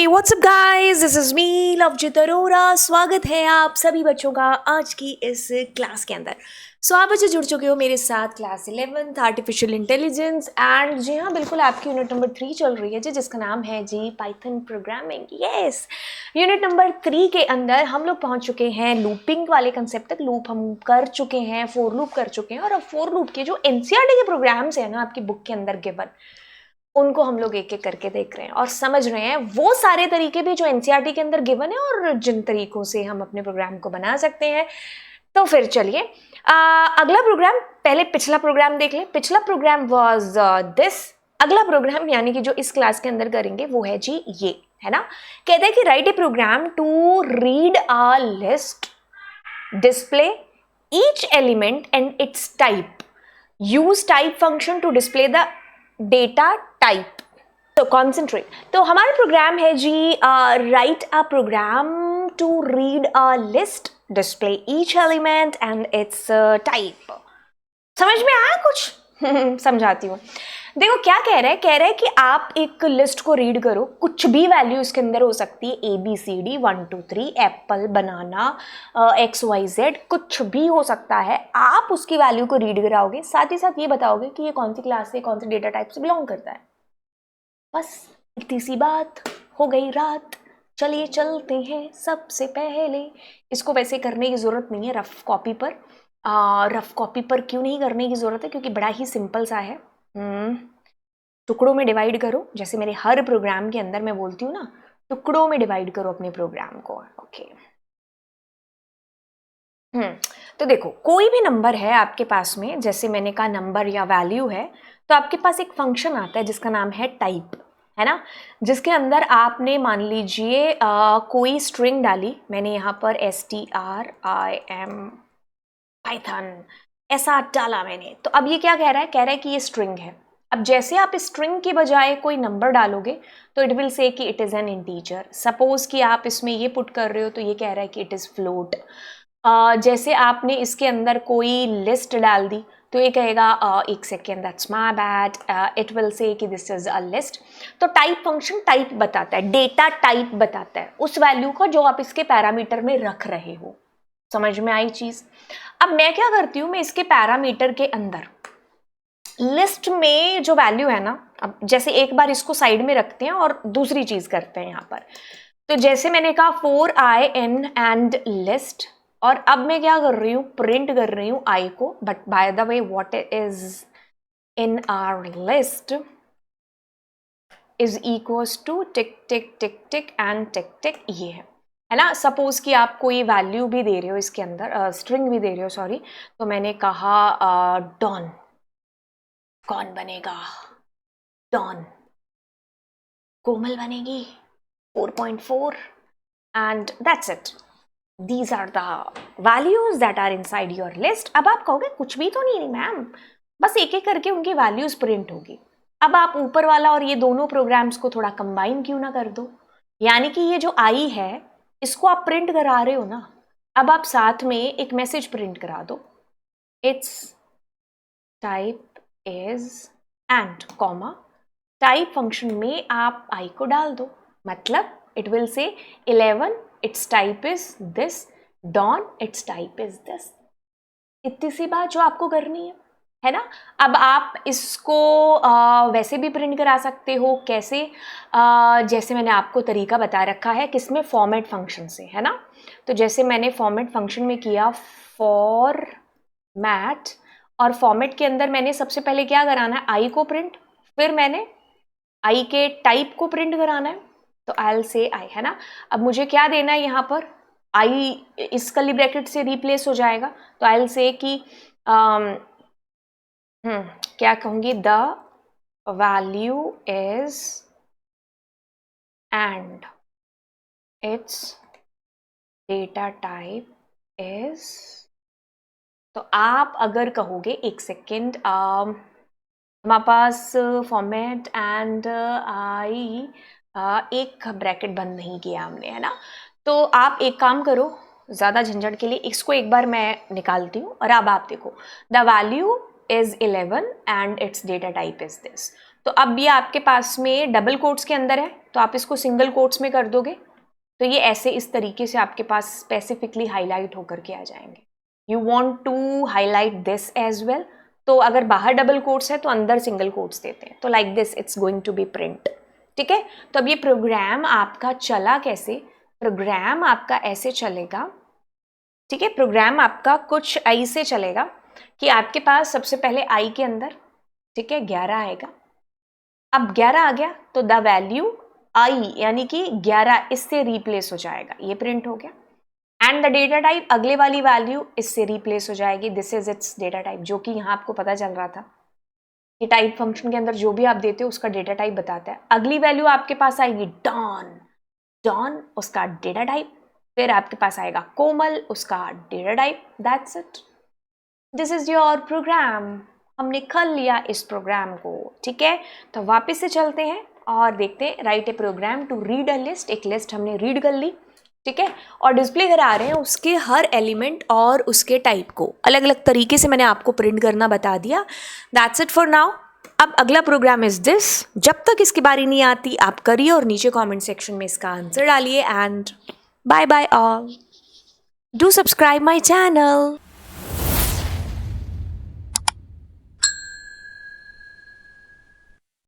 WhatsApp guys, this is me Lovejit Arora. स्वागत है आप सभी बच्चों का आज की इस क्लास के अंदर। आप बच्चे जुड़ चुके हो मेरे साथ class 11th artificial intelligence and जी हाँ बिल्कुल आपकी यूनिट नंबर 3 चल रही है जी, जिसका नाम है जी Python programming. Yes, unit number 3 के अंदर हम लोग पहुंच चुके हैं लूपिंग वाले कंसेप्ट तक। लूप हम कर चुके हैं, फोर लूप कर चुके हैं और अब फोर लूप के जो एनसीईआरटी के प्रोग्राम्स है ना आपकी बुक के अंदर गिवन, उनको हम लोग एक एक करके देख रहे हैं और समझ रहे हैं वो सारे तरीके भी जो एनसीईआरटी के अंदर गिवन है और जिन तरीकों से हम अपने प्रोग्राम को बना सकते हैं। तो फिर चलिए अगला प्रोग्राम, पहले पिछला प्रोग्राम देख लें। पिछला प्रोग्राम वाज दिस। अगला प्रोग्राम यानी कि जो इस क्लास के अंदर करेंगे वो है जी ये, है ना। कहते हैं कि write a program to read a list, display each element and its type, use type function to display the data type. तो कॉन्सेंट्रेट, तो हमारा प्रोग्राम है जी write a program to read a list, display each element and its type. समझ में आया कुछ? समझाती हूँ। देखो क्या कह रहा है, कह रहा है कि आप एक लिस्ट को रीड करो, कुछ भी वैल्यू इसके अंदर हो सकती है, ABCD 1 2 3, एप्पल, बनाना, XYZ, कुछ भी हो सकता है। आप उसकी वैल्यू को रीड कराओगे, साथ ही साथ ये बताओगे कि ये कौन सी क्लास से, कौन सी डेटा टाइप से बिलोंग करता है। बस इतनी सी बात, हो गई रात। चलिए चलते हैं। सबसे पहले इसको वैसे करने की ज़रूरत नहीं है रफ कॉपी पर। रफ कॉपी पर क्यों नहीं करने की ज़रूरत है? क्योंकि बड़ा ही सिंपल सा है। टुकड़ों में डिवाइड करो, जैसे मेरे हर प्रोग्राम के अंदर मैं बोलती हूँ ना, टुकड़ों में डिवाइड करो अपने प्रोग्राम को। ओके। तो देखो कोई भी नंबर है आपके पास में, जैसे मैंने कहा नंबर या वैल्यू है, तो आपके पास एक फंक्शन आता है जिसका नाम है टाइप, है ना। जिसके अंदर आपने मान लीजिए कोई स्ट्रिंग डाली, मैंने यहाँ पर STRIM पाइथन ऐसा डाला मैंने। तो अब ये क्या कह रहा है? कह रहा है कि ये स्ट्रिंग है। अब जैसे आप स्ट्रिंग के बजाय कोई नंबर डालोगे तो इट विल से कि it is an integer. Suppose कि आप इसमें ये पुट कर रहे हो तो ये कह रहा है कि इट इज़ फ्लोट। जैसे आपने इसके अंदर कोई लिस्ट डाल दी तो ये कहेगा एक second, that's my bad, it will से कि दिस इज अ लिस्ट। तो टाइप फंक्शन टाइप बताता है, डेटा टाइप बताता है उस वैल्यू का जो आप इसके पैरामीटर में रख रहे हो। समझ में आई चीज? अब मैं क्या करती हूँ, मैं इसके पैरामीटर के अंदर लिस्ट में जो वैल्यू है ना, अब जैसे एक बार इसको साइड में रखते हैं और दूसरी चीज करते हैं यहाँ पर। तो जैसे मैंने कहा 4IN एंड लिस्ट, और अब मैं क्या कर रही हूँ, प्रिंट कर रही हूँ I को। But by the way what is in our list is equals to tick tick tick tick and tick tick, ये है ना। सपोज कि आप कोई वैल्यू भी दे रहे हो इसके अंदर, स्ट्रिंग भी दे रहे हो, सॉरी। तो मैंने कहा डॉन, कौन बनेगा? डॉन। कोमल बनेगी 4.4 and that's it. These are the values that are inside your list. अब आप कहोगे कुछ भी तो नहीं मैम, बस एक एक करके उनकी वैल्यूज प्रिंट होगी। अब आप ऊपर वाला और ये दोनों प्रोग्राम्स को थोड़ा कंबाइन क्यों ना कर दो, यानी कि ये जो आई है इसको आप प्रिंट करा रहे हो ना, अब आप साथ में एक मैसेज प्रिंट करा दो, it's type is and comma type function में आप आई को डाल दो। मतलब it will say 11 its type is this, Don its type is this. इतनी सी बात जो आपको करनी है ना। अब आप इसको वैसे भी प्रिंट करा सकते हो, कैसे? जैसे मैंने आपको तरीका बता रखा है किसमें, फॉर्मेट फंक्शन से, है ना। तो जैसे मैंने फॉर्मेट फंक्शन में किया फॉर्मेट, और फॉर्मेट के अंदर मैंने सबसे पहले क्या कराना है, आई को प्रिंट, फिर मैंने आई के टाइप को प्रिंट कराना है। तो आई विल से आई, है ना। अब मुझे क्या देना है यहाँ पर, आई इस कर्ली ब्रैकेट से रिप्लेस हो जाएगा। तो आई विल से कि क्या कहूंगी, the value is and it's data type is. तो आप अगर कहोगे एक सेकेंड, हमारे पास फॉर्मेट एंड आई, एक ब्रैकेट बंद नहीं किया हमने, है ना। तो आप एक काम करो, ज़्यादा झंझट के लिए इसको एक बार मैं निकालती हूँ और अब आप देखो, the value is 11 and it's data type is this. तो अब ये आपके पास में डबल कोट्स के अंदर है, तो आप इसको सिंगल कोट्स में कर दोगे तो ये ऐसे इस तरीके से आपके पास स्पेसिफिकली हाईलाइट होकर के आ जाएंगे. You want to highlight this as well, तो अगर बाहर डबल कोट्स है तो अंदर सिंगल कोट्स देते हैं. तो like this it's going to be print. ठीक है, तो अब ये प्रोग्राम आपका चला कैसे? प्रोग्राम आपका ऐसे चलेगा. ठीक है, प्रोग्राम आपका कुछ आई से चलेगा कि आपके पास सबसे पहले आई के अंदर, ठीक है, 11 आएगा. अब 11 आ गया तो द वैल्यू आई यानी कि 11 इससे रिप्लेस हो जाएगा, ये प्रिंट हो गया. एंड द डेटा टाइप, अगले वाली वैल्यू इससे रिप्लेस हो जाएगी. This is it's data type, जो कि यहाँ आपको पता चल रहा था कि टाइप फंक्शन के अंदर जो भी आप देते हो उसका डेटा टाइप बताता है. अगली वैल्यू आपके पास आएगी डॉन. डॉन उसका डेटा टाइप. फिर आपके पास आएगा कोमल, उसका data type. That's it, this is your program. हमने कर लिया इस प्रोग्राम को. ठीक है, तो वापस से चलते हैं और देखते हैं. Write a program to read a list. एक लिस्ट हमने रीड कर ली. ठीक है, और डिस्प्ले करा रहे हैं उसके हर एलिमेंट और उसके टाइप को अलग अलग तरीके से मैंने आपको प्रिंट करना बता दिया. That's it for now. अब अगला प्रोग्राम इज दिस. जब तक इसकी बारी नहीं आती आप करिए और नीचे कमेंट सेक्शन में इसका आंसर डालिए. And bye bye all. Do subscribe my channel.